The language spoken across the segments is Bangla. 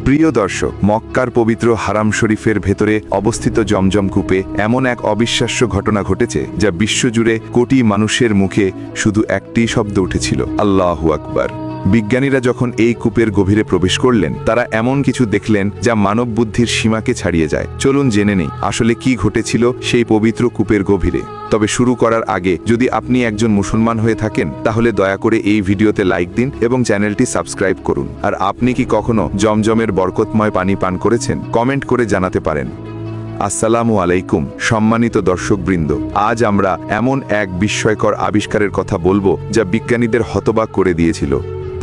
প্রিয় দর্শক, মক্কার পবিত্র হারাম শরীফের ভেতরে অবস্থিত জমজম কূপে এমন এক অবিশ্বাস্য ঘটনা ঘটেছে যা বিশ্বজুড়ে কোটি মানুষের মুখে শুধু একটি শব্দ উঠেছিল, আল্লাহু আকবার। বিজ্ঞানীরা যখন এই কূপের গভীরে প্রবেশ করলেন, তারা এমন কিছু দেখলেন যা মানব বুদ্ধির সীমাকে ছাড়িয়ে যায়। চলুন জেনে নেই আসলে কি ঘটেছিল সেই পবিত্র কূপের গভীরে। তবে শুরু করার আগে যদি আপনি একজন মুসলমান হয়ে থাকেন, তাহলে দয়া করে এই ভিডিওতে লাইক দিন এবং চ্যানেলটি সাবস্ক্রাইব করুন। আর আপনি কি কখনো জমজমের বরকতময় পানি পান করেছেন? কমেন্ট করে জানাতে পারেন। আসসালামু আলাইকুম সম্মানিত দর্শকবৃন্দ, আজ আমরা এমন এক বিস্ময়কর আবিষ্কারের কথা বলবো যা বিজ্ঞানীদের হতবাক করে দিয়েছিল।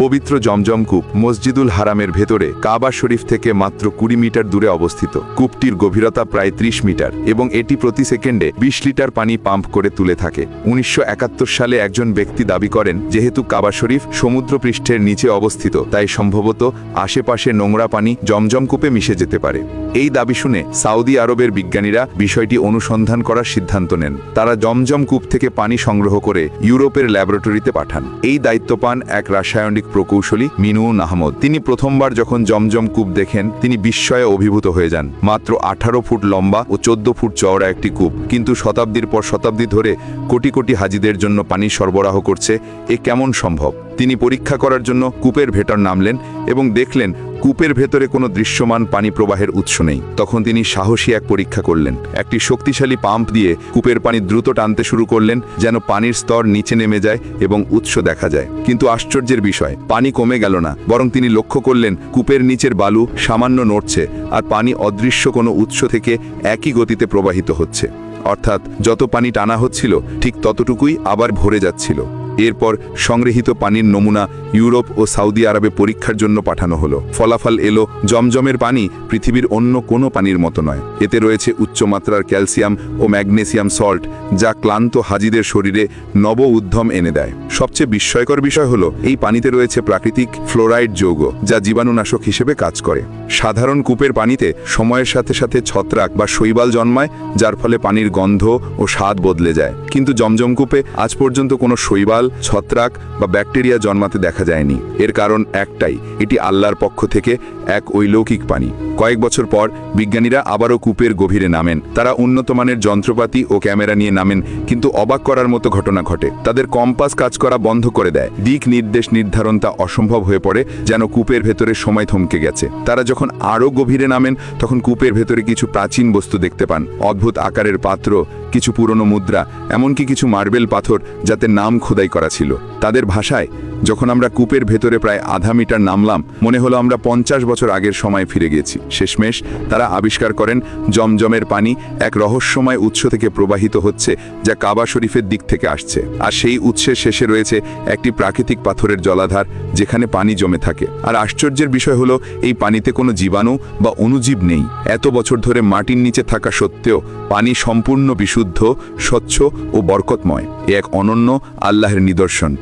পবিত্র জমজম কূপ মসজিদুল হারামের ভেতরে কাবা শরীফ থেকে মাত্র 20 মিটার দূরে অবস্থিত। কূপটির গভীরতা প্রায় 30 মিটার এবং এটি প্রতি সেকেন্ডে 20 লিটার পানি পাম্প করে তুলে থাকে। 1971 সালে একজন ব্যক্তি দাবি করেন, যেহেতু কাবা শরীফ সমুদ্রপৃষ্ঠের নিচে অবস্থিত, তাই সম্ভবত আশেপাশে নোংরা পানি জমজম কূপে মিশে যেতে পারে। এই দাবি শুনে সৌদি আরবের বিজ্ঞানীরা বিষয়টি অনুসন্ধান করার সিদ্ধান্ত নেন। তারা জমজম কূপ থেকে পানি সংগ্রহ করে ইউরোপের ল্যাবরেটরিতে পাঠান। এই দায়িত্ব পান এক রাসায়নিক প্রকৌশলী মিনুন আহমদ। তিনি প্রথমবার যখন জমজম কূপ দেখেন, তিনি বিস্ময়ে অভিভূত হয়ে যান। মাত্র 18 ফুট লম্বা ও 14 ফুট চওড়া একটি কূপ, কিন্তু শতাব্দীর পর শতাব্দী ধরে কোটি কোটি হাজিদের জন্য পানি সরবরাহ করছে। এ কেমন সম্ভব? তিনি পরীক্ষা করার জন্য কূপের ভেতর নামলেন এবং দেখলেন কূপের ভেতরে কোনো দৃশ্যমান পানি প্রবাহের উৎস নেই। তখন তিনি সাহসী এক পরীক্ষা করলেন। একটি শক্তিশালী পাম্প দিয়ে কূপের পানি দ্রুত টানতে শুরু করলেন, যেন পানির স্তর নিচে নেমে যায় এবং উৎস দেখা যায়। কিন্তু আশ্চর্যের বিষয়, পানি কমে গেল না, বরং তিনি লক্ষ্য করলেন কূপের নিচের বালু সামান্য নড়ছে আর পানি অদৃশ্য কোনো উৎস থেকে একই গতিতে প্রবাহিত হচ্ছে। অর্থাৎ যত পানি টানা হচ্ছিল, ঠিক ততটুকুই আবার ভরে যাচ্ছিল। এরপর সংগৃহীত পানির নমুনা ইউরোপ ও সৌদি আরবে পরীক্ষার জন্য পাঠানো হলো। ফলাফল এলো, জমজমের পানি পৃথিবীর অন্য কোনো পানির মতো নয়। এতে রয়েছে উচ্চমাত্রার ক্যালসিয়াম ও ম্যাগনেসিয়াম সল্ট, যা ক্লান্ত হাজিদের শরীরে নব উদ্যম এনে দেয়। সবচেয়ে বিস্ময়কর বিষয় হলো, এই পানিতে রয়েছে প্রাকৃতিক ফ্লোরাইড যৌগ, যা জীবাণুনাশক হিসেবে কাজ করে। সাধারণ কূপের পানিতে সময়ের সাথে সাথে ছত্রাক বা শৈবাল জন্মায়, যার ফলে পানির গন্ধ ও স্বাদ বদলে যায়। কিন্তু জমজম কূপে আজ পর্যন্ত কোনো শৈবাল, ছত্রাক বা ব্যাকটেরিয়া জন্মাতে দেখা যায়নি। এর কারণ একটাই, এটি আল্লাহর পক্ষ থেকে এক অলৌকিক পানি। কয়েক বছর পর বিজ্ঞানীরা আবারও কূপের গভীরে নামেন। তারা উন্নত মানের যন্ত্রপাতি ও ক্যামেরা নিয়ে নামেন, কিন্তু অবাক করার মতো ঘটনা ঘটে। তাদের কম্পাস কাজ করা বন্ধ করে দেয়। দিক নির্দেশ নির্ধারণটা অসম্ভব হয়ে পড়ে, যেন কূপের ভেতরে সময় থমকে গেছে। তারা যখন আরও গভীরে নামেন, তখন কূপের ভেতরে কিছু প্রাচীন বস্তু দেখতে পান। অদ্ভুত আকারের পাত্র, কিছু পুরনো মুদ্রা, এমনকি কিছু মার্বেল পাথর যাতে নাম খোদাই করা ছিল। তাদের ভাষায়, যখন আমরা কূপের ভেতরে প্রায় আধা মিটার নামলাম, মনে হলো আমরা 50 বছর আগের সময় ফিরে গেছি। শেষমেশ তারা আবিষ্কার করেন, জমজমের পানি এক রহস্যময় উৎস থেকে প্রবাহিত হচ্ছে, যা কাবা শরীফের দিক থেকে আসছে। আর সেই উৎসের শেষে রয়েছে একটি প্রাকৃতিক পাথরের জলাধার, যেখানে পানি জমে থাকে। আর আশ্চর্যের বিষয় হলো, এই পানিতে কোনো জীবাণু বা অণুজীব নেই। এত বছর ধরে মাটির নিচে থাকা সত্ত্বেও পানি সম্পূর্ণ বিশুদ্ধ, স্বচ্ছ ও বরকতময়। এ এক অনন্য আল্লাহর নিদর্শন।